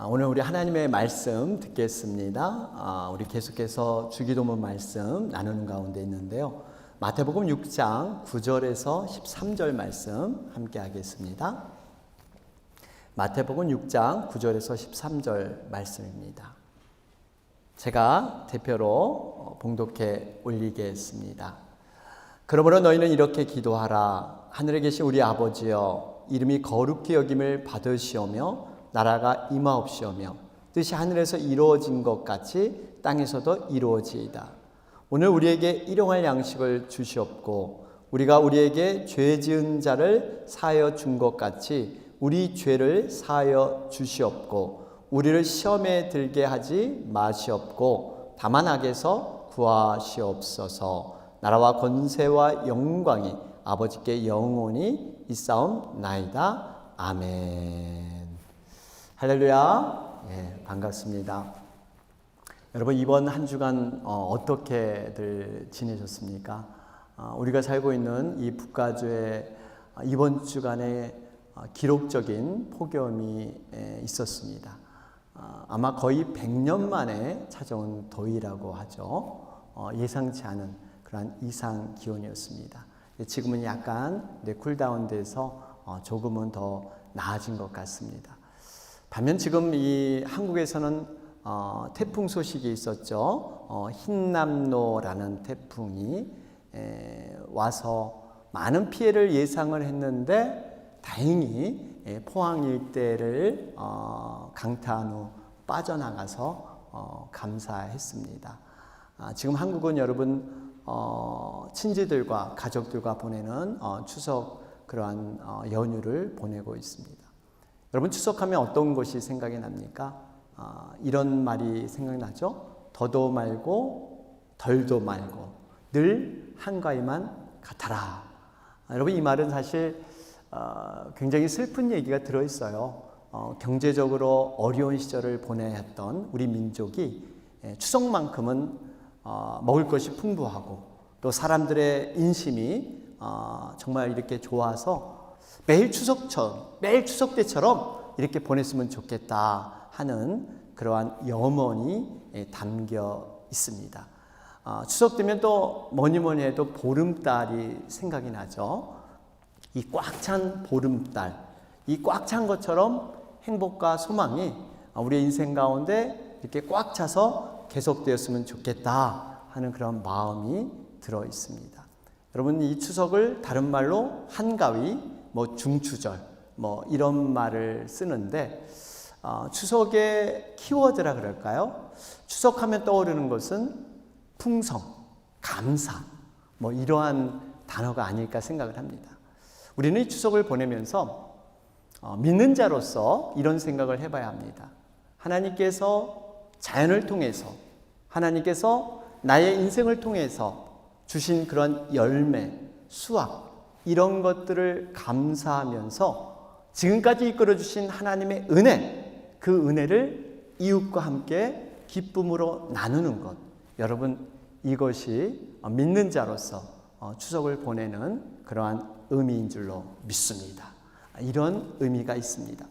오늘 우리 하나님의 말씀 듣겠습니다. 우리 계속해서 주기도문 말씀 나누는 가운데 있는데요. 마태복음 6장 9절에서 13절 말씀 함께 하겠습니다. 마태복음 6장 9절에서 13절 말씀입니다. 제가 대표로 봉독해 올리겠습니다. 그러므로 너희는 이렇게 기도하라. 하늘에 계신 우리 아버지여, 이름이 거룩히 여김을 받으시오며 나라가 임하옵시오며 뜻이 하늘에서 이루어진 것 같이 땅에서도 이루어지이다. 오늘 우리에게 일용할 양식을 주시옵고 우리가 우리에게 죄 지은 자를 사하여 준 것 같이 우리 죄를 사하여 주시옵고 우리를 시험에 들게 하지 마시옵고 다만 악에서 구하시옵소서. 나라와 권세와 영광이 아버지께 영원히 있사옵나이다. 아멘. 할렐루야. 반갑습니다. 여러분, 이번 한 주간 어떻게들 지내셨습니까? 우리가 살고 있는 이 북가주에 이번 주간에 기록적인 폭염이 있었습니다. 아마 거의 100년 만에 찾아온 더위라고 하죠. 예상치 않은 그러한 이상 기온이었습니다. 지금은 약간 쿨다운돼서 조금은 더 나아진 것 같습니다. 반면 지금 이 한국에서는 태풍 소식이 있었죠. 흰남노라는 태풍이 와서 많은 피해를 예상을 했는데 다행히 포항 일대를 강타한 후 빠져나가서 감사했습니다. 지금 한국은 여러분 친지들과 가족들과 보내는 추석 그러한 연휴를 보내고 있습니다. 여러분, 추석하면 어떤 것이 생각이 납니까? 이런 말이 생각나죠? 더도 말고 덜도 말고 늘 한가위만 같아라. 여러분, 이 말은 사실 굉장히 슬픈 얘기가 들어있어요. 경제적으로 어려운 시절을 보내야 했던 우리 민족이 추석만큼은 먹을 것이 풍부하고 또 사람들의 인심이 정말 이렇게 좋아서 매일 추석 때처럼 이렇게 보냈으면 좋겠다 하는 그러한 염원이 담겨 있습니다. 추석 되면 또 뭐니 해도 보름달이 생각이 나죠. 이 꽉 찬 보름달, 이 꽉 찬 것처럼 행복과 소망이 우리의 인생 가운데 이렇게 꽉 차서 계속되었으면 좋겠다 하는 그런 마음이 들어 있습니다. 여러분, 이 추석을 다른 말로 한가위, 중추절, 이런 말을 쓰는데 추석의 키워드라 그럴까요? 추석하면 떠오르는 것은 풍성, 감사, 이러한 단어가 아닐까 생각을 합니다. 우리는 이 추석을 보내면서 믿는 자로서 이런 생각을 해봐야 합니다. 하나님께서 자연을 통해서, 하나님께서 나의 인생을 통해서 주신 그런 열매, 수확, 이런 것들을 감사하면서 지금까지 이끌어주신 하나님의 은혜, 그 은혜를 이웃과 함께 기쁨으로 나누는 것. 여러분, 이것이 믿는 자로서 추석을 보내는 그러한 의미인 줄로 믿습니다. 이런 의미가 있습니다.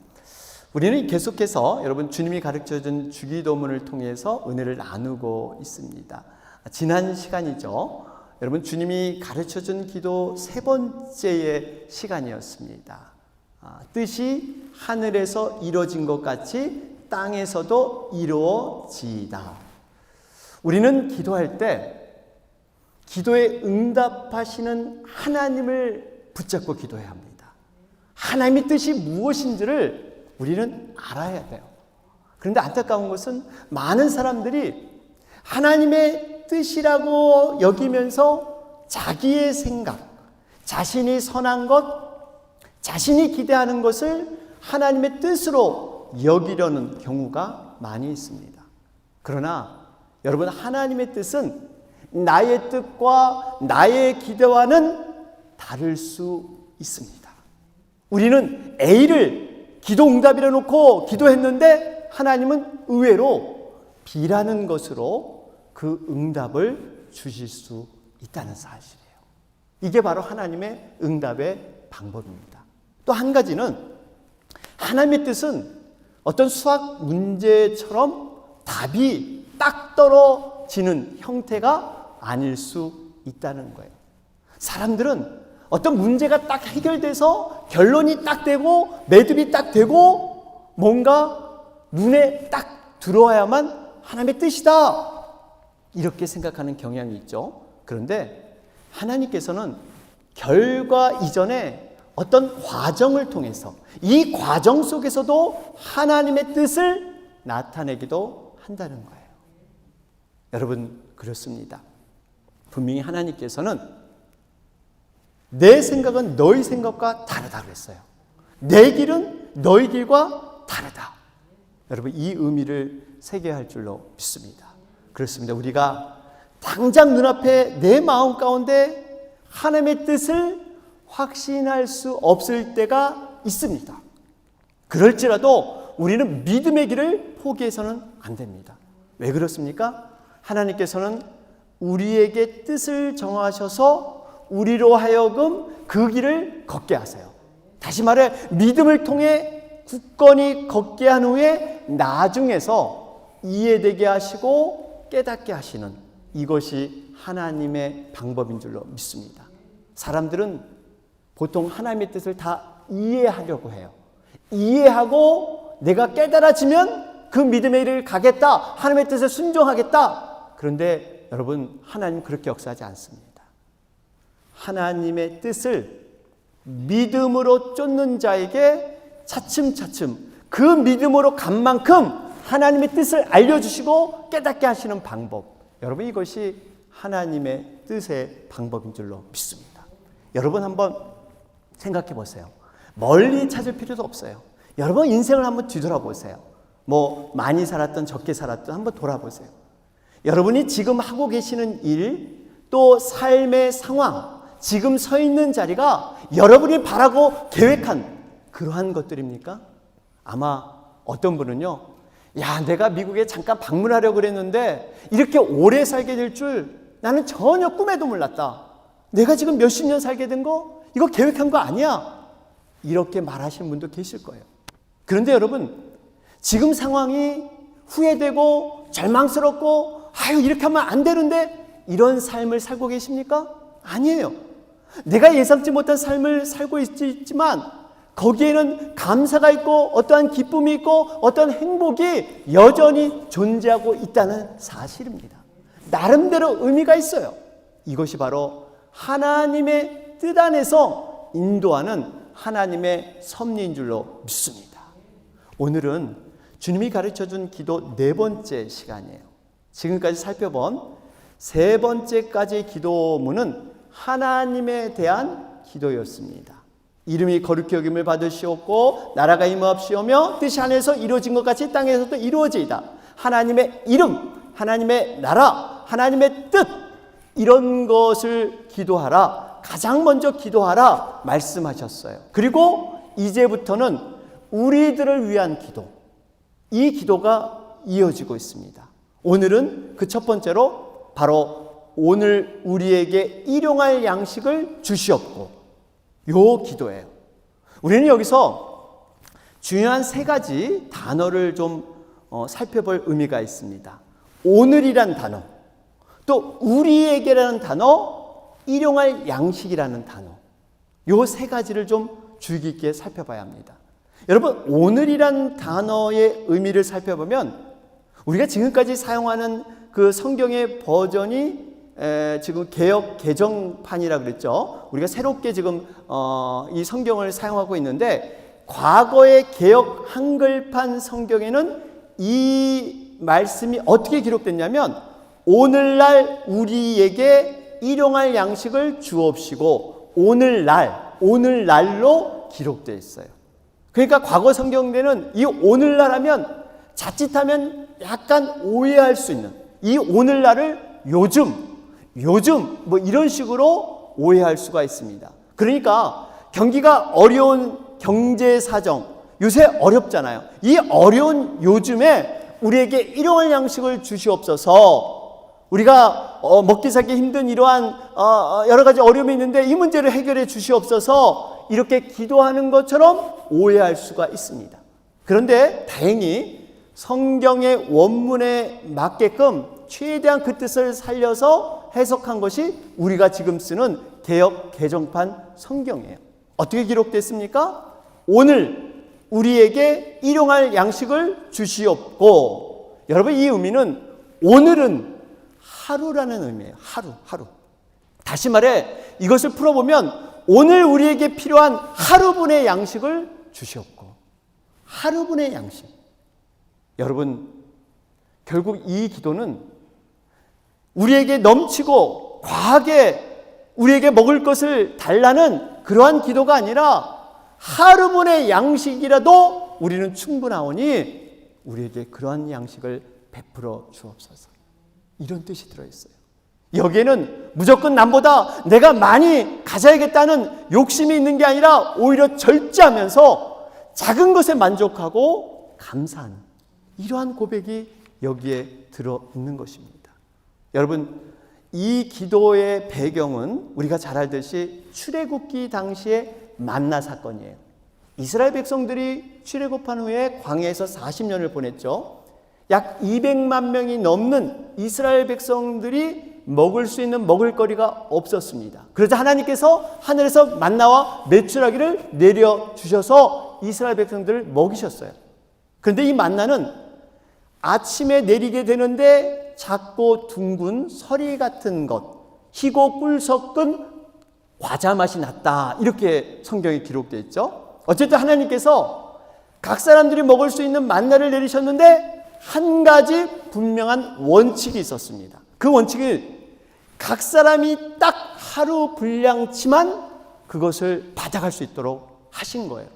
우리는 계속해서 여러분 주님이 가르쳐준 주기도문을 통해서 은혜를 나누고 있습니다. 지난 시간이죠. 여러분, 주님이 가르쳐준 기도 세 번째의 시간이었습니다. 뜻이 하늘에서 이루어진 것 같이 땅에서도 이루어지이다. 우리는 기도할 때 기도에 응답하시는 하나님을 붙잡고 기도해야 합니다. 하나님의 뜻이 무엇인지를 우리는 알아야 돼요. 그런데 안타까운 것은 많은 사람들이 하나님의 뜻이라고 여기면서 자기의 생각, 자신이 선한 것, 자신이 기대하는 것을 하나님의 뜻으로 여기려는 경우가 많이 있습니다. 그러나 여러분, 하나님의 뜻은 나의 뜻과 나의 기대와는 다를 수 있습니다. 우리는 A를 기도 응답이라 놓고 기도했는데 하나님은 의외로 B라는 것으로 그 응답을 주실 수 있다는 사실이에요. 이게 바로 하나님의 응답의 방법입니다. 또 한 가지는 하나님의 뜻은 어떤 수학 문제처럼 답이 딱 떨어지는 형태가 아닐 수 있다는 거예요. 사람들은 어떤 문제가 딱 해결돼서 결론이 딱 되고 매듭이 딱 되고 뭔가 눈에 딱 들어와야만 하나님의 뜻이다, 이렇게 생각하는 경향이 있죠. 그런데 하나님께서는 결과 이전에 어떤 과정을 통해서 이 과정 속에서도 하나님의 뜻을 나타내기도 한다는 거예요. 여러분, 그렇습니다. 분명히 하나님께서는 내 생각은 너희 생각과 다르다 그랬어요. 내 길은 너희 길과 다르다. 여러분, 이 의미를 새겨야 할 줄로 믿습니다. 그렇습니다. 우리가 당장 눈앞에 내 마음 가운데 하나님의 뜻을 확신할 수 없을 때가 있습니다. 그럴지라도 우리는 믿음의 길을 포기해서는 안 됩니다. 왜 그렇습니까? 하나님께서는 우리에게 뜻을 정하셔서 우리로 하여금 그 길을 걷게 하세요. 다시 말해 믿음을 통해 굳건히 걷게 한 후에 나중에서 이해되게 하시고 깨닫게 하시는, 이것이 하나님의 방법인 줄로 믿습니다. 사람들은 보통 하나님의 뜻을 다 이해하려고 해요. 이해하고 내가 깨달아지면 그 믿음의 길을 가겠다, 하나님의 뜻에 순종하겠다. 그런데 여러분, 하나님 그렇게 역사하지 않습니다. 하나님의 뜻을 믿음으로 쫓는 자에게 차츰차츰 그 믿음으로 간 만큼 하나님의 뜻을 알려주시고 깨닫게 하시는 방법, 여러분, 이것이 하나님의 뜻의 방법인 줄로 믿습니다. 여러분, 한번 생각해 보세요. 멀리 찾을 필요도 없어요. 여러분, 인생을 한번 뒤돌아보세요. 많이 살았든 적게 살았든 한번 돌아보세요. 여러분이 지금 하고 계시는 일, 또 삶의 상황, 지금 서 있는 자리가 여러분이 바라고 계획한 그러한 것들입니까? 아마 어떤 분은요, 내가 미국에 잠깐 방문하려고 그랬는데 이렇게 오래 살게 될 줄 나는 전혀 꿈에도 몰랐다. 내가 지금 몇십 년 살게 된 거 이거 계획한 거 아니야. 이렇게 말하시는 분도 계실 거예요. 그런데 여러분, 지금 상황이 후회되고 절망스럽고 이렇게 하면 안 되는데 이런 삶을 살고 계십니까? 아니에요. 내가 예상치 못한 삶을 살고 있지만 거기에는 감사가 있고 어떠한 기쁨이 있고 어떠한 행복이 여전히 존재하고 있다는 사실입니다. 나름대로 의미가 있어요. 이것이 바로 하나님의 뜻 안에서 인도하는 하나님의 섭리인 줄로 믿습니다. 오늘은 주님이 가르쳐준 기도 네 번째 시간이에요. 지금까지 살펴본 세 번째까지의 기도문은 하나님에 대한 기도였습니다. 이름이 거룩히 여김을 받으시옵고 나라가 임하옵시오며 뜻이 하늘에서 이루어진 것 같이 땅에서도 이루어지이다. 하나님의 이름, 하나님의 나라, 하나님의 뜻, 이런 것을 기도하라, 가장 먼저 기도하라 말씀하셨어요. 그리고 이제부터는 우리들을 위한 기도, 이 기도가 이어지고 있습니다. 오늘은 그 첫 번째로 바로 오늘 우리에게 일용할 양식을 주시옵고, 요 기도예요. 우리는 여기서 중요한 세 가지 단어를 좀 살펴볼 의미가 있습니다. 오늘이란 단어, 또 우리에게라는 단어, 일용할 양식이라는 단어, 요 세 가지를 좀 주의 깊게 살펴봐야 합니다. 여러분, 오늘이란 단어의 의미를 살펴보면 우리가 지금까지 사용하는 그 성경의 버전이 지금 개역 개정판이라 그랬죠. 우리가 새롭게 지금 이 성경을 사용하고 있는데, 과거의 개역 한글판 성경에는 이 말씀이 어떻게 기록됐냐면 오늘날 우리에게 일용할 양식을 주옵시고 오늘날로 기록되어 있어요. 그러니까 과거 성경에는 이 오늘날 하면 자칫하면 약간 오해할 수 있는, 이 오늘날을 요즘 이런 식으로 오해할 수가 있습니다. 그러니까 경기가 어려운 경제 사정, 요새 어렵잖아요. 이 어려운 요즘에 우리에게 일용할 양식을 주시옵소서. 우리가 먹기 살기 힘든 이러한 여러 가지 어려움이 있는데 이 문제를 해결해 주시옵소서, 이렇게 기도하는 것처럼 오해할 수가 있습니다. 그런데 다행히 성경의 원문에 맞게끔 최대한 그 뜻을 살려서 해석한 것이 우리가 지금 쓰는 개역 개정판 성경이에요. 어떻게 기록됐습니까? 오늘 우리에게 일용할 양식을 주시옵고, 여러분 이 의미는 오늘은 하루라는 의미예요. 하루. 다시 말해 이것을 풀어보면 오늘 우리에게 필요한 하루분의 양식을 주시옵고, 하루분의 양식. 여러분 결국 이 기도는 우리에게 넘치고 과하게 우리에게 먹을 것을 달라는 그러한 기도가 아니라 하루분의 양식이라도 우리는 충분하오니 우리에게 그러한 양식을 베풀어 주옵소서. 이런 뜻이 들어있어요. 여기에는 무조건 남보다 내가 많이 가져야겠다는 욕심이 있는 게 아니라 오히려 절제하면서 작은 것에 만족하고 감사하는 이러한 고백이 여기에 들어있는 것입니다. 여러분 이 기도의 배경은 우리가 잘 알듯이 출애굽기 당시의 만나 사건이에요. 이스라엘 백성들이 출애굽한 후에 광야에서 40년을 보냈죠. 약 200만 명이 넘는 이스라엘 백성들이 먹을 수 있는 먹을거리가 없었습니다. 그래서 하나님께서 하늘에서 만나와 메추라기를 내려주셔서 이스라엘 백성들을 먹이셨어요. 그런데 이 만나는 아침에 내리게 되는데 작고 둥근 서리 같은 것, 희고 꿀 섞은 과자 맛이 났다, 이렇게 성경에 기록되어 있죠. 어쨌든 하나님께서 각 사람들이 먹을 수 있는 만나를 내리셨는데 한 가지 분명한 원칙이 있었습니다. 그 원칙은 각 사람이 딱 하루 분량치만 그것을 받아갈 수 있도록 하신 거예요.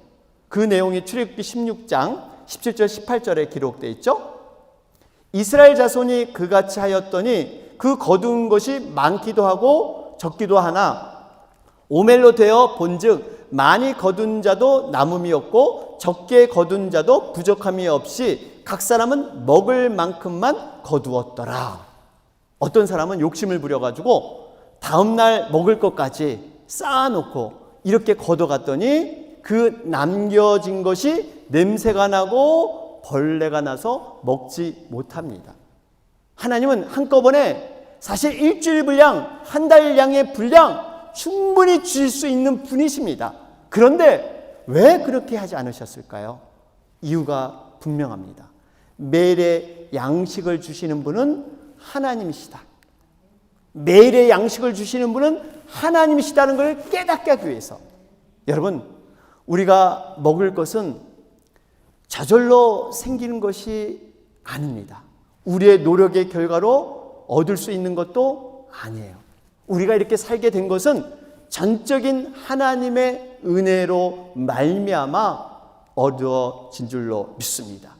그 내용이 출애굽기 16장 17절 18절에 기록되어 있죠. 이스라엘 자손이 그같이 하였더니 그 거둔 것이 많기도 하고 적기도 하나 오멜로 되어 본즉 많이 거둔 자도 남음이 없고 적게 거둔 자도 부족함이 없이 각 사람은 먹을 만큼만 거두었더라. 어떤 사람은 욕심을 부려가지고 다음날 먹을 것까지 쌓아놓고 이렇게 걷어갔더니 그 남겨진 것이 냄새가 나고 벌레가 나서 먹지 못합니다. 하나님은 한꺼번에 사실 일주일 분량, 한 달 양의 분량 충분히 주실 수 있는 분이십니다. 그런데 왜 그렇게 하지 않으셨을까요? 이유가 분명합니다. 매일의 양식을 주시는 분은 하나님이시다. 매일의 양식을 주시는 분은 하나님이시다는 걸 깨닫게 하기 위해서. 여러분, 우리가 먹을 것은 저절로 생기는 것이 아닙니다. 우리의 노력의 결과로 얻을 수 있는 것도 아니에요. 우리가 이렇게 살게 된 것은 전적인 하나님의 은혜로 말미암아 얻어진 줄로 믿습니다.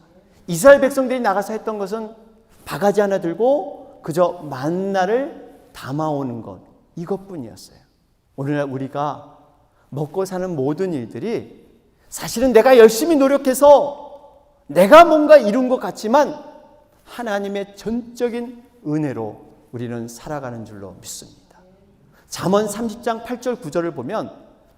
이스라엘 백성들이 나가서 했던 것은 바가지 하나 들고 그저 만나를 담아오는 것, 이것뿐이었어요. 오늘날 우리가 먹고 사는 모든 일들이 사실은 내가 열심히 노력해서 내가 뭔가 이룬 것 같지만 하나님의 전적인 은혜로 우리는 살아가는 줄로 믿습니다. 잠언 30장 8절 9절을 보면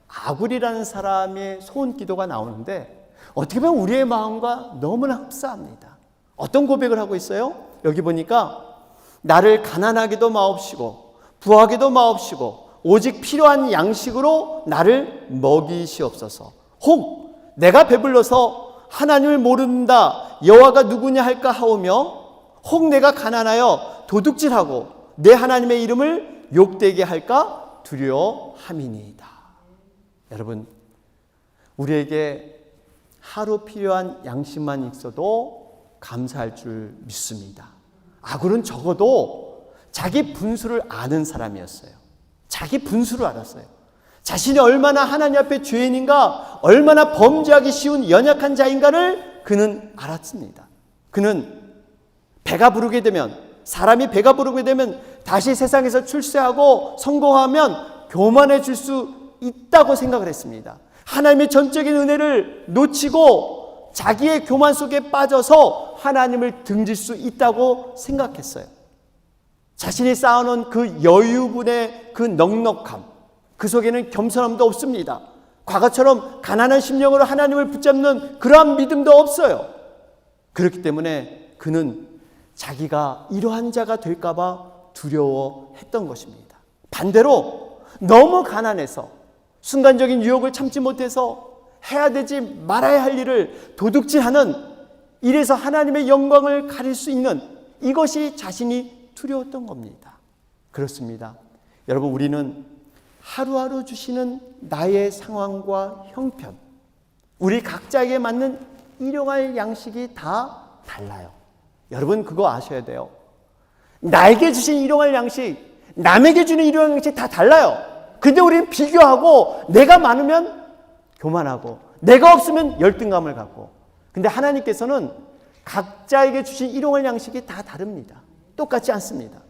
아굴이라는 사람의 소원 기도가 나오는데 어떻게 보면 우리의 마음과 너무나 흡사합니다. 어떤 고백을 하고 있어요? 여기 보니까 나를 가난하게도 마옵시고 부하게도 마옵시고 오직 필요한 양식으로 나를 먹이시옵소서. 혹 내가 배불러서 하나님을 모른다 여호와가 누구냐 할까 하오며 혹 내가 가난하여 도둑질하고 내 하나님의 이름을 욕되게 할까 두려워함이니이다. 여러분, 우리에게 하루 필요한 양식만 있어도 감사할 줄 믿습니다. 아굴은 적어도 자기 분수를 아는 사람이었어요. 자기 분수를 알았어요. 자신이 얼마나 하나님 앞에 죄인인가, 얼마나 범죄하기 쉬운 연약한 자인가를 그는 알았습니다. 그는 배가 부르게 되면, 사람이 배가 부르게 되면 다시 세상에서 출세하고 성공하면 교만해질 수 있다고 생각을 했습니다. 하나님의 전적인 은혜를 놓치고 자기의 교만 속에 빠져서 하나님을 등질 수 있다고 생각했어요. 자신이 쌓아놓은 그 여유분의 그 넉넉함, 그 속에는 겸손함도 없습니다. 과거처럼 가난한 심령으로 하나님을 붙잡는 그러한 믿음도 없어요. 그렇기 때문에 그는 자기가 이러한 자가 될까 봐 두려워했던 것입니다. 반대로 너무 가난해서 순간적인 유혹을 참지 못해서 해야 되지 말아야 할 일을 도둑질하는, 이래서 하나님의 영광을 가릴 수 있는 이것이 자신이 두려웠던 겁니다. 그렇습니다. 여러분, 우리는 하루하루 주시는 나의 상황과 형편, 우리 각자에게 맞는 일용할 양식이 다 달라요. 여러분, 그거 아셔야 돼요. 나에게 주신 일용할 양식, 남에게 주는 일용할 양식 다 달라요. 근데 우리는 비교하고 내가 많으면 교만하고 내가 없으면 열등감을 갖고, 근데 하나님께서는 각자에게 주신 일용할 양식이 다 다릅니다. 똑같지 않습니다.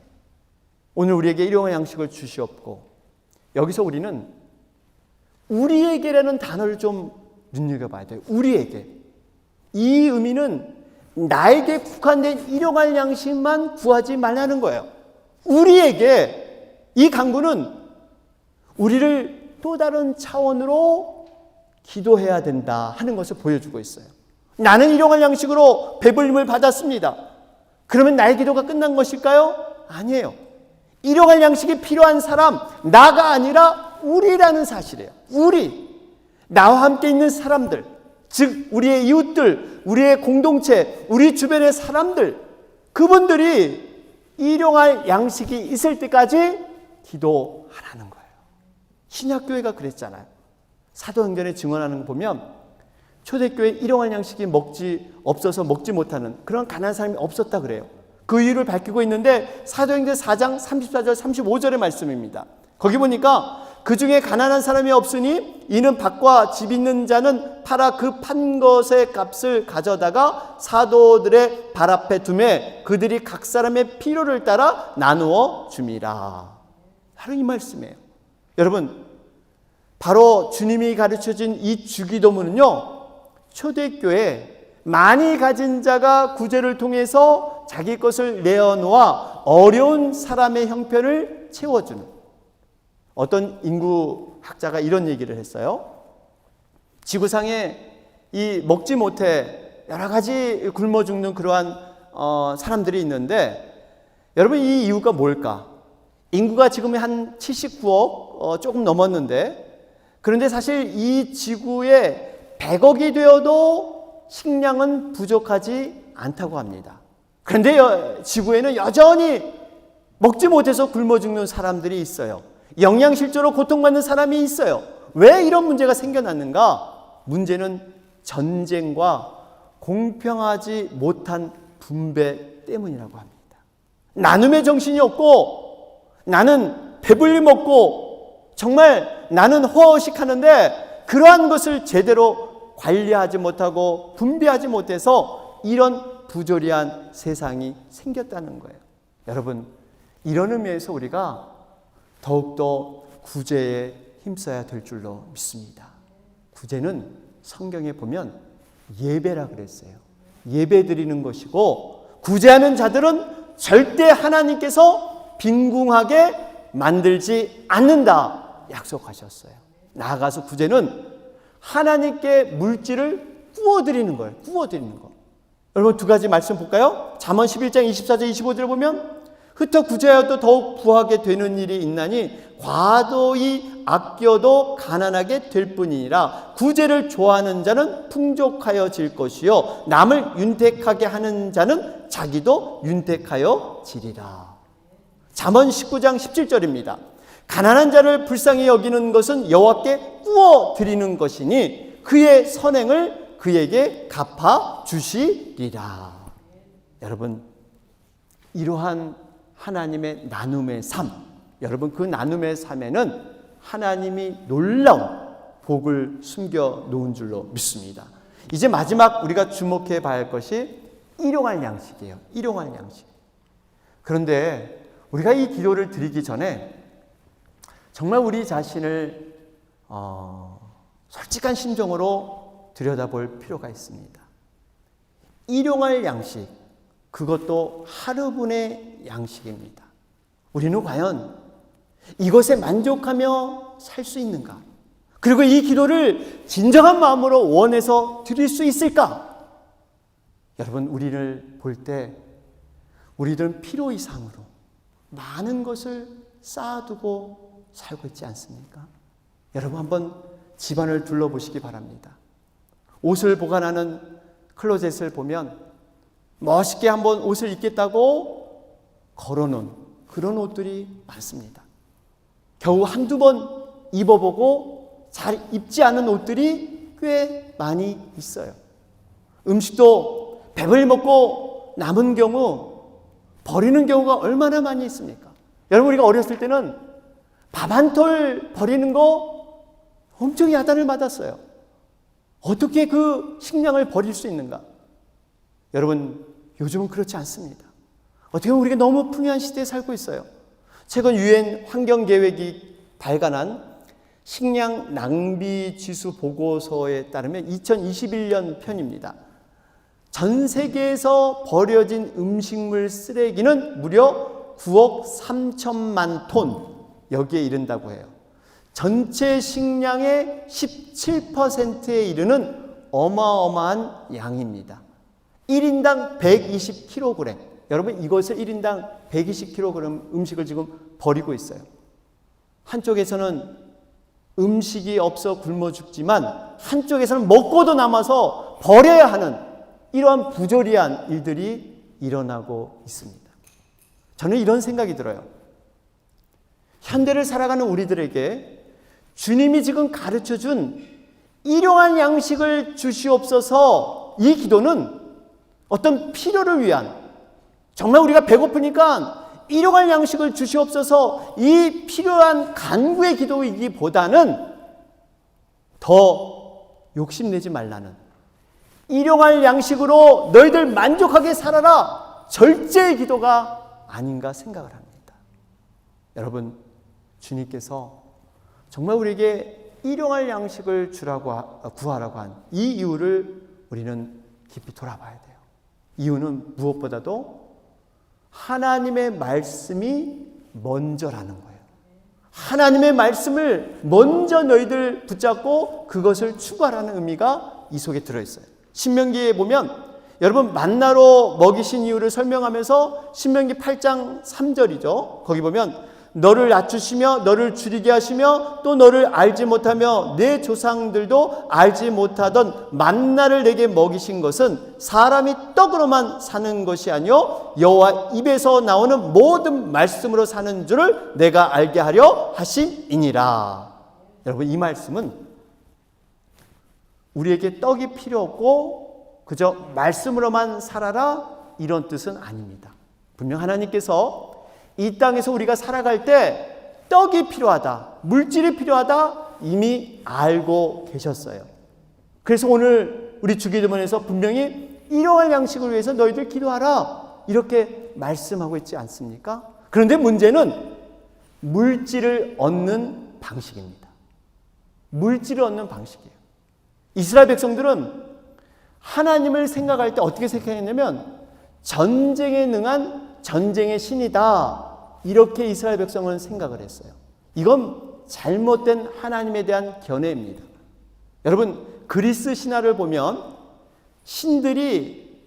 오늘 우리에게 일용할 양식을 주시옵고, 여기서 우리는 우리에게라는 단어를 좀 눈여겨봐야 돼요. 우리에게. 이 의미는 나에게 국한된 일용할 양식만 구하지 말라는 거예요. 우리에게. 이 강구는 우리를 또 다른 차원으로 기도해야 된다 하는 것을 보여주고 있어요. 나는 일용할 양식으로 배불림을 받았습니다. 그러면 나의 기도가 끝난 것일까요? 아니에요. 일용할 양식이 필요한 사람, 나가 아니라 우리라는 사실이에요. 우리, 나와 함께 있는 사람들, 즉 우리의 이웃들, 우리의 공동체, 우리 주변의 사람들, 그분들이 일용할 양식이 있을 때까지 기도하라는 거예요. 신약교회가 그랬잖아요. 사도행전에 증언하는 거 보면 초대교회 일용할 양식이 없어서 먹지 못하는 그런 가난한 사람이 없었다 그래요. 그 이유를 밝히고 있는데 사도행전 4장 34절 35절의 말씀입니다. 거기 보니까 그 중에 가난한 사람이 없으니 이는 밭과 집 있는 자는 팔아 그 판 것의 값을 가져다가 사도들의 발 앞에 두매 그들이 각 사람의 필요를 따라 나누어 줌이라. 바로 이 말씀이에요. 여러분, 바로 주님이 가르쳐준 이 주기도문은요, 초대교회 많이 가진 자가 구제를 통해서 자기 것을 내어놓아 어려운 사람의 형편을 채워주는, 어떤 인구학자가 이런 얘기를 했어요. 지구상에 이 먹지 못해 여러 가지 굶어 죽는 그러한 사람들이 있는데, 여러분, 이 이유가 뭘까? 인구가 지금 한 79억 조금 넘었는데, 그런데 사실 이 지구에 100억이 되어도 식량은 부족하지 않다고 합니다. 그런데 지구에는 여전히 먹지 못해서 굶어 죽는 사람들이 있어요. 영양실조로 고통받는 사람이 있어요. 왜 이런 문제가 생겨났는가? 문제는 전쟁과 공평하지 못한 분배 때문이라고 합니다. 나눔의 정신이 없고, 나는 배불리 먹고 정말 나는 허허식하는데 그러한 것을 제대로 관리하지 못하고 분배하지 못해서 이런 부조리한 세상이 생겼다는 거예요. 여러분, 이런 의미에서 우리가 더욱더 구제에 힘써야 될 줄로 믿습니다. 구제는 성경에 보면 예배라 그랬어요. 예배 드리는 것이고, 구제하는 자들은 절대 하나님께서 빈궁하게 만들지 않는다 약속하셨어요. 나아가서 구제는 하나님께 물질을 구워드리는 거예요. 구워드리는 거. 여러분, 두 가지 말씀 볼까요? 잠언 11장 24절 25절을 보면 흩어 구제하여도 더욱 부하게 되는 일이 있나니 과도히 아껴도 가난하게 될 뿐이니라. 구제를 좋아하는 자는 풍족하여질 것이요 남을 윤택하게 하는 자는 자기도 윤택하여 지리라. 잠언 19장 17절입니다. 가난한 자를 불쌍히 여기는 것은 여호와께 구워 드리는 것이니 그의 선행을 그에게 갚아 주시리라. 여러분, 이러한 하나님의 나눔의 삶, 여러분, 그 나눔의 삶에는 하나님이 놀라운 복을 숨겨 놓은 줄로 믿습니다. 이제 마지막 우리가 주목해 봐야 할 것이 일용할 양식이에요. 일용할 양식. 그런데 우리가 이 기도를 드리기 전에 정말 우리 자신을 솔직한 심정으로 들여다볼 필요가 있습니다. 일용할 양식, 그것도 하루분의 양식입니다. 우리는 과연 이것에 만족하며 살 수 있는가? 그리고 이 기도를 진정한 마음으로 원해서 드릴 수 있을까? 여러분, 우리를 볼 때 우리들은 필요 이상으로 많은 것을 쌓아두고 살고 있지 않습니까? 여러분, 한번 집안을 둘러보시기 바랍니다. 옷을 보관하는 클로젯을 보면 멋있게 한번 옷을 입겠다고 걸어놓은 그런 옷들이 많습니다. 겨우 한두 번 입어보고 잘 입지 않은 옷들이 꽤 많이 있어요. 음식도 배불리 먹고 남은 경우 버리는 경우가 얼마나 많이 있습니까? 여러분, 우리가 어렸을 때는 밥 한 톨 버리는 거 엄청 야단을 맞았어요. 어떻게 그 식량을 버릴 수 있는가? 여러분, 요즘은 그렇지 않습니다. 어떻게 보면 우리가 너무 풍요한 시대에 살고 있어요. 최근 유엔 환경계획이 발간한 식량 낭비 지수 보고서에 따르면 2021년 편입니다. 전 세계에서 버려진 음식물 쓰레기는 무려 9억 3천만 톤, 여기에 이른다고 해요. 전체 식량의 17%에 이르는 어마어마한 양입니다. 1인당 120kg. 여러분, 이것을 1인당 120kg 음식을 지금 버리고 있어요. 한쪽에서는 음식이 없어 굶어 죽지만 한쪽에서는 먹고도 남아서 버려야 하는 이러한 부조리한 일들이 일어나고 있습니다. 저는 이런 생각이 들어요. 현대를 살아가는 우리들에게 주님이 지금 가르쳐준 일용할 양식을 주시옵소서, 이 기도는 어떤 필요를 위한, 정말 우리가 배고프니까 일용할 양식을 주시옵소서, 이 필요한 간구의 기도이기보다는 더 욕심내지 말라는, 일용할 양식으로 너희들 만족하게 살아라, 절제의 기도가 아닌가 생각을 합니다. 여러분, 주님께서 정말 우리에게 일용할 양식을 구하라고 한 이 이유를 우리는 깊이 돌아봐야 돼요. 이유는 무엇보다도 하나님의 말씀이 먼저라는 거예요. 하나님의 말씀을 먼저 너희들 붙잡고 그것을 추구하라는 의미가 이 속에 들어있어요. 신명기에 보면 여러분, 만나로 먹이신 이유를 설명하면서 신명기 8장 3절이죠. 거기 보면 너를 낮추시며 너를 줄이게 하시며 또 너를 알지 못하며 내 조상들도 알지 못하던 만나를 내게 먹이신 것은 사람이 떡으로만 사는 것이 아니요 여호와 입에서 나오는 모든 말씀으로 사는 줄을 내가 알게 하려 하심이니라. 여러분, 이 말씀은 우리에게 떡이 필요 없고 그저 말씀으로만 살아라, 이런 뜻은 아닙니다. 분명 하나님께서 이 땅에서 우리가 살아갈 때 떡이 필요하다, 물질이 필요하다 이미 알고 계셨어요. 그래서 오늘 우리 주기도문에서 분명히 일용할 양식을 위해서 너희들 기도하라, 이렇게 말씀하고 있지 않습니까? 그런데 문제는 물질을 얻는 방식입니다. 물질을 얻는 방식이에요. 이스라엘 백성들은 하나님을 생각할 때 어떻게 생각했냐면 전쟁에 능한 전쟁의 신이다, 이렇게 이스라엘 백성은 생각을 했어요. 이건 잘못된 하나님에 대한 견해입니다. 여러분, 그리스 신화를 보면 신들이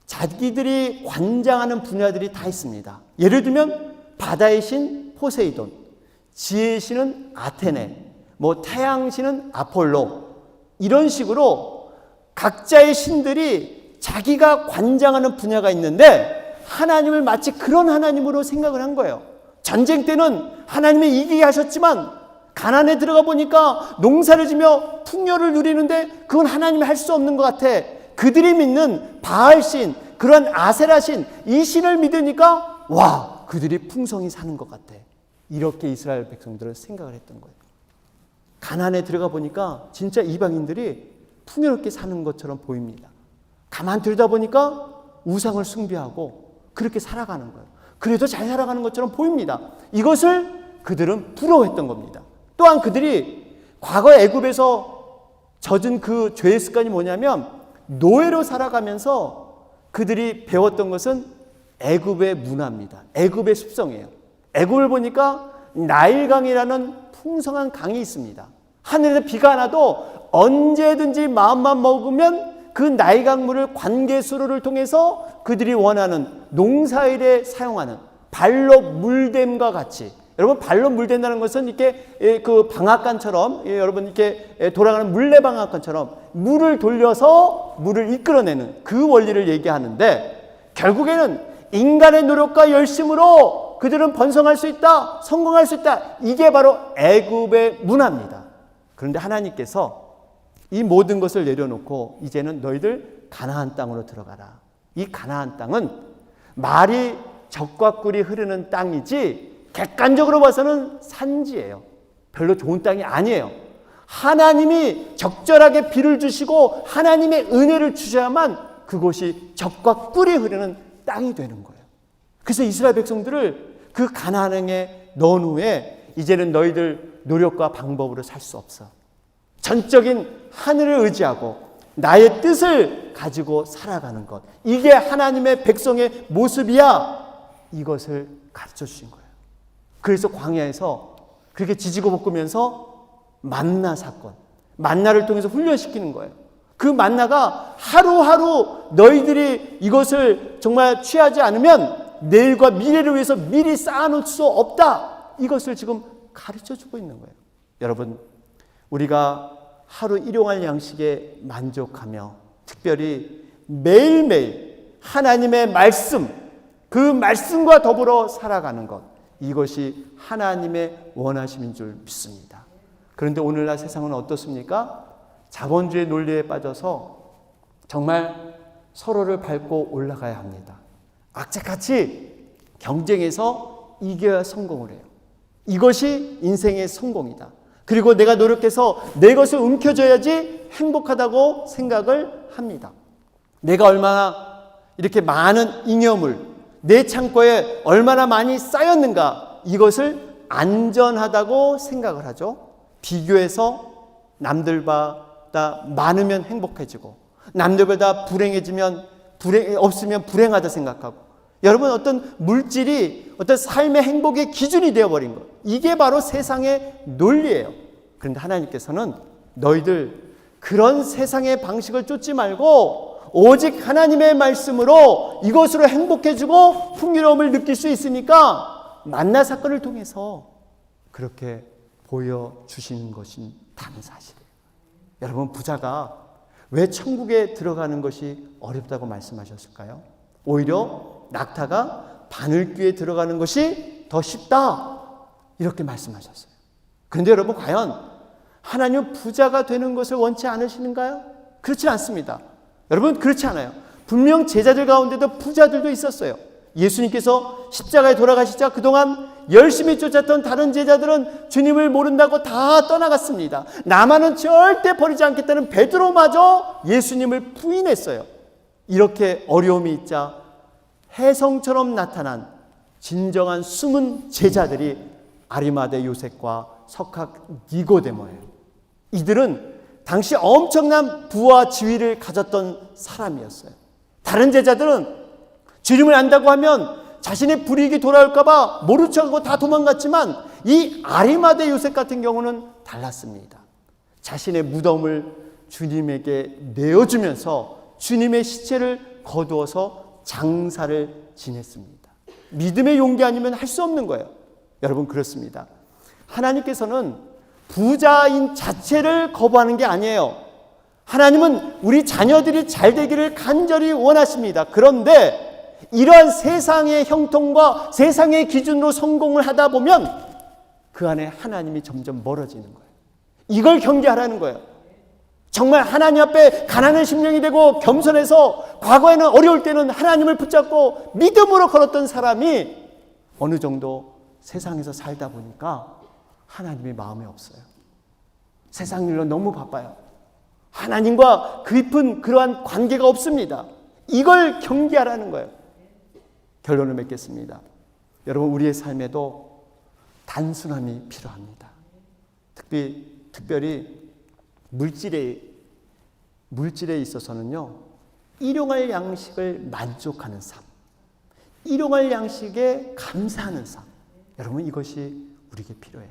자기들이 관장하는 분야들이 다 있습니다. 예를 들면 바다의 신 포세이돈, 지혜의 신은 아테네, 태양 신은 아폴로, 이런 식으로 각자의 신들이 자기가 관장하는 분야가 있는데 하나님을 마치 그런 하나님으로 생각을 한 거예요. 전쟁 때는 하나님이 이기게 하셨지만 가나안에 들어가 보니까 농사를 지며 풍요를 누리는데 그건 하나님이 할 수 없는 것 같아. 그들이 믿는 바알신, 그런 아세라신, 이 신을 믿으니까 와, 그들이 풍성히 사는 것 같아. 이렇게 이스라엘 백성들은 생각을 했던 거예요. 가나안에 들어가 보니까 진짜 이방인들이 풍요롭게 사는 것처럼 보입니다. 가만 들여다보니까 우상을 숭배하고 그렇게 살아가는 거예요. 그래도 잘 살아가는 것처럼 보입니다. 이것을 그들은 부러워했던 겁니다. 또한 그들이 과거 애굽에서 젖은 그 죄의 습관이 뭐냐면 노예로 살아가면서 그들이 배웠던 것은 애굽의 문화입니다. 애굽의 습성이에요. 애굽을 보니까 나일강이라는 풍성한 강이 있습니다. 하늘에서 비가 안 와도 언제든지 마음만 먹으면 그 나이강물을 관계수로를 통해서 그들이 원하는 농사일에 사용하는 발로 물댐과 같이, 여러분 발로 물댄다는 것은 이렇게 그 방앗간처럼, 여러분 이렇게 돌아가는 물레방앗간처럼 물을 돌려서 물을 이끌어내는 그 원리를 얘기하는데, 결국에는 인간의 노력과 열심으로 그들은 번성할 수 있다, 성공할 수 있다. 이게 바로 애굽의 문화입니다. 그런데 하나님께서 이 모든 것을 내려놓고 이제는 너희들 가나안 땅으로 들어가라. 이 가나안 땅은 말이 젖과 꿀이 흐르는 땅이지 객관적으로 봐서는 산지예요. 별로 좋은 땅이 아니에요. 하나님이 적절하게 비를 주시고 하나님의 은혜를 주셔야만 그곳이 젖과 꿀이 흐르는 땅이 되는 거예요. 그래서 이스라엘 백성들을 그 가나안에 넣은 후에 이제는 너희들 노력과 방법으로 살 수 없어. 전적인 하늘을 의지하고 나의 뜻을 가지고 살아가는 것. 이게 하나님의 백성의 모습이야. 이것을 가르쳐 주신 거예요. 그래서 광야에서 그렇게 지지고 볶으면서 만나 사건, 만나를 통해서 훈련시키는 거예요. 그 만나가 하루하루 너희들이 이것을 정말 취하지 않으면 내일과 미래를 위해서 미리 쌓아놓을 수 없다. 이것을 지금 가르쳐 주고 있는 거예요. 여러분, 우리가 하루 일용할 양식에 만족하며 특별히 매일매일 하나님의 말씀, 그 말씀과 더불어 살아가는 것, 이것이 하나님의 원하심인 줄 믿습니다. 그런데 오늘날 세상은 어떻습니까? 자본주의 논리에 빠져서 정말 서로를 밟고 올라가야 합니다. 악착같이 경쟁해서 이겨야 성공을 해요. 이것이 인생의 성공이다. 그리고 내가 노력해서 내 것을 움켜줘야지 행복하다고 생각을 합니다. 내가 얼마나 이렇게 많은 잉여물, 내 창고에 얼마나 많이 쌓였는가, 이것을 안전하다고 생각을 하죠. 비교해서 남들보다 많으면 행복해지고 남들보다 불행해지면 없으면 불행하다 생각하고, 여러분 어떤 물질이 어떤 삶의 행복의 기준이 되어버린 것, 이게 바로 세상의 논리예요. 그런데 하나님께서는 너희들 그런 세상의 방식을 쫓지 말고 오직 하나님의 말씀으로 이것으로 행복해지고 풍요로움을 느낄 수 있으니까 만나 사건을 통해서 그렇게 보여주시는 것이 다른 사실이에요. 여러분, 부자가 왜 천국에 들어가는 것이 어렵다고 말씀하셨을까요? 오히려 낙타가 바늘귀에 들어가는 것이 더 쉽다, 이렇게 말씀하셨어요. 그런데 여러분, 과연 하나님은 부자가 되는 것을 원치 않으시는가요? 그렇지 않습니다. 여러분, 그렇지 않아요. 분명 제자들 가운데도 부자들도 있었어요. 예수님께서 십자가에 돌아가시자 그동안 열심히 쫓았던 다른 제자들은 주님을 모른다고 다 떠나갔습니다. 나만은 절대 버리지 않겠다는 베드로마저 예수님을 부인했어요. 이렇게 어려움이 있자 혜성처럼 나타난 진정한 숨은 제자들이 아리마대 요셉과 석학 니고데모예요. 이들은 당시 엄청난 부와 지위를 가졌던 사람이었어요. 다른 제자들은 주님을 안다고 하면 자신의 불이익이 돌아올까 봐 모른 척하고 다 도망갔지만 이 아리마대 요셉 같은 경우는 달랐습니다. 자신의 무덤을 주님에게 내어주면서 주님의 시체를 거두어서 장사를 지냈습니다. 믿음의 용기 아니면 할 수 없는 거예요. 여러분, 그렇습니다. 하나님께서는 부자인 자체를 거부하는 게 아니에요. 하나님은 우리 자녀들이 잘 되기를 간절히 원하십니다. 그런데 이러한 세상의 형통과 세상의 기준으로 성공을 하다 보면 그 안에 하나님이 점점 멀어지는 거예요. 이걸 경계하라는 거예요. 정말 하나님 앞에 가난한 심령이 되고 겸손해서 과거에는 어려울 때는 하나님을 붙잡고 믿음으로 걸었던 사람이 어느 정도 세상에서 살다 보니까 하나님의 마음에 없어요. 세상 일로 너무 바빠요. 하나님과 깊은 그러한 관계가 없습니다. 이걸 경계하라는 거예요. 결론을 맺겠습니다. 여러분, 우리의 삶에도 단순함이 필요합니다. 특별히 물질에 있어서는요, 일용할 양식을 만족하는 삶, 일용할 양식에 감사하는 삶, 여러분 이것이 우리에게 필요해요.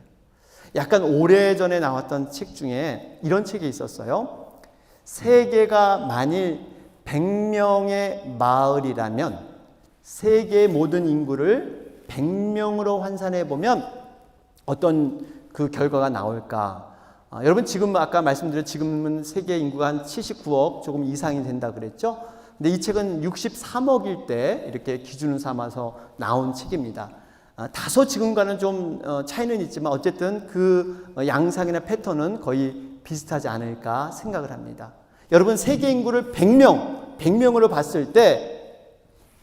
약간 오래전에 나왔던 책 중에 이런 책이 있었어요. 세계가 만일 100명의 마을이라면 세계의 모든 인구를 100명으로 환산해 보면 어떤 그 결과가 나올까? 여러분 지금 아까 말씀드린 지금은 세계 인구가 한 79억 조금 이상이 된다 그랬죠? 근데 이 책은 63억일 때 이렇게 기준을 삼아서 나온 책입니다. 다소 지금과는 좀 차이는 있지만 어쨌든 그 양상이나 패턴은 거의 비슷하지 않을까 생각을 합니다. 여러분 세계 인구를 100명으로 봤을 때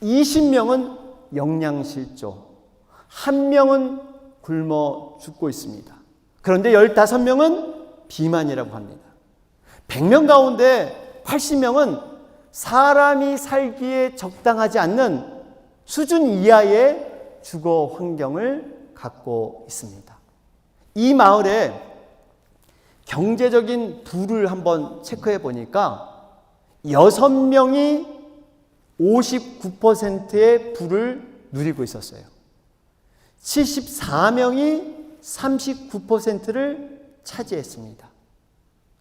20명은 영양실조, 1명은 굶어 죽고 있습니다. 그런데 15명은 비만이라고 합니다. 100명 가운데 80명은 사람이 살기에 적당하지 않는 수준 이하의 주거 환경을 갖고 있습니다. 이 마을에 경제적인 부를 한번 체크해 보니까 6명이 59%의 부를 누리고 있었어요. 74명이 39%를 차지했습니다.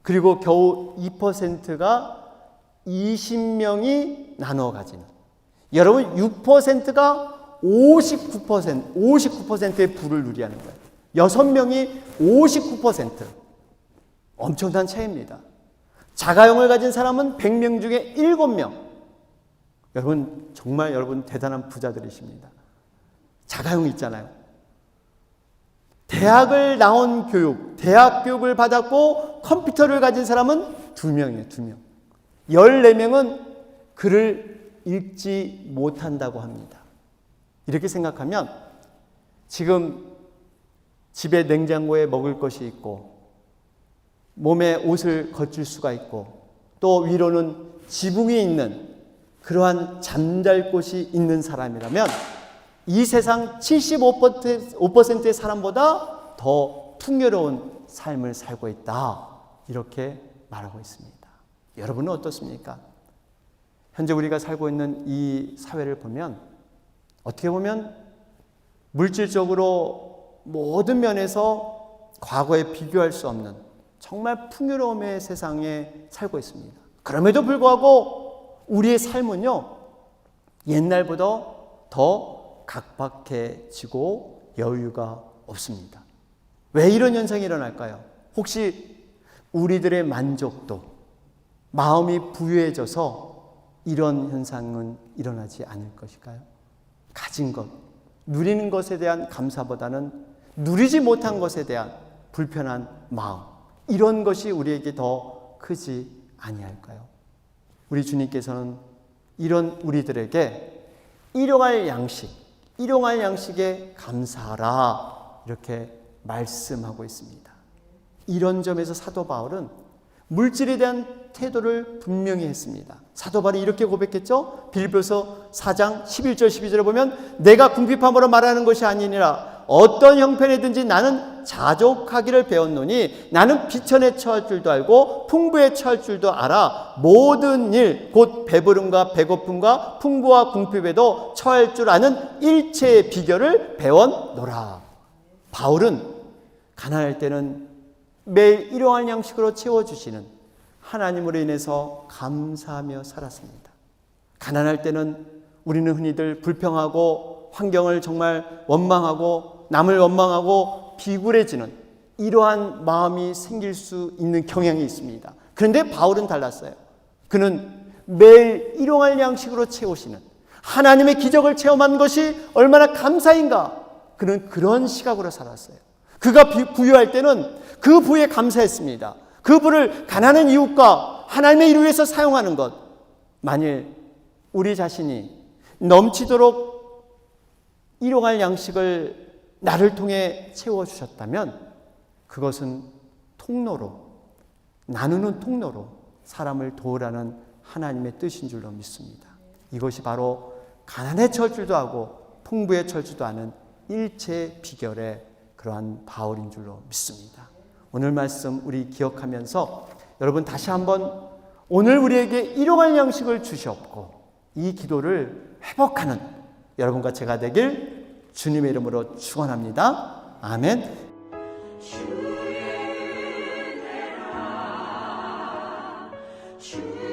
그리고 겨우 2%가 20명이 나눠 가지는. 여러분 6%가 59%의 부를 누리하는 거예요. 6명이 59%. 엄청난 차이입니다. 자가용을 가진 사람은 100명 중에 7명. 여러분 정말 여러분 대단한 부자들이십니다. 자가용 있잖아요. 대학을 나온 교육, 대학 교육을 받았고 컴퓨터를 가진 사람은 2명이에요. 2명. 14명은 글을 읽지 못한다고 합니다. 이렇게 생각하면 지금 집에 냉장고에 먹을 것이 있고 몸에 옷을 걷줄 수가 있고 또 위로는 지붕이 있는 그러한 잠잘 곳이 있는 사람이라면 이 세상 75%의 사람보다 더 풍요로운 삶을 살고 있다. 이렇게 말하고 있습니다. 여러분은 어떻습니까? 현재 우리가 살고 있는 이 사회를 보면 어떻게 보면 물질적으로 모든 면에서 과거에 비교할 수 없는 정말 풍요로움의 세상에 살고 있습니다. 그럼에도 불구하고 우리의 삶은요, 옛날보다 더 각박해지고 여유가 없습니다. 왜 이런 현상이 일어날까요? 혹시 우리들의 만족도, 마음이 부유해져서 이런 현상은 일어나지 않을 것일까요? 가진 것, 누리는 것에 대한 감사보다는 누리지 못한 것에 대한 불편한 마음, 이런 것이 우리에게 더 크지 아니할까요? 우리 주님께서는 이런 우리들에게 일용할 양식에 감사하라 이렇게 말씀하고 있습니다. 이런 점에서 사도 바울은 물질에 대한 태도를 분명히 했습니다. 사도 바울이 이렇게 고백했죠. 빌립보서 4장 11절 12절에 보면 내가 궁핍함으로 말하는 것이 아니니라 어떤 형편이든지 나는 자족하기를 배웠노니 나는 비천에 처할 줄도 알고 풍부에 처할 줄도 알아 모든 일 곧 배부름과 배고픔과 풍부와 궁핍에도 처할 줄 아는 일체의 비결을 배웠노라. 바울은 가난할 때는 매일 일용할 양식으로 채워주시는 하나님으로 인해서 감사하며 살았습니다. 가난할 때는 우리는 흔히들 불평하고 환경을 정말 원망하고 남을 원망하고 비굴해지는 이러한 마음이 생길 수 있는 경향이 있습니다. 그런데 바울은 달랐어요. 그는 매일 일용할 양식으로 채우시는 하나님의 기적을 체험한 것이 얼마나 감사인가. 그는 그런 시각으로 살았어요. 그가 부유할 때는 그 부에 감사했습니다. 그 부를 가난한 이웃과 하나님의 일을 위해서 사용하는 것. 만일 우리 자신이 넘치도록 일용할 양식을 나를 통해 채워주셨다면 그것은 통로로, 나누는 통로로 사람을 도우라는 하나님의 뜻인 줄로 믿습니다. 이것이 바로 가난에 처할 줄도 하고 풍부에 처할 줄도 아는 일체 비결의 그러한 바울인 줄로 믿습니다. 오늘 말씀 우리 기억하면서 여러분 다시 한번 오늘 우리에게 일용할 양식을 주시옵고 이 기도를 회복하는 여러분과 제가 되길 주님의 이름으로 축원합니다. 아멘. 주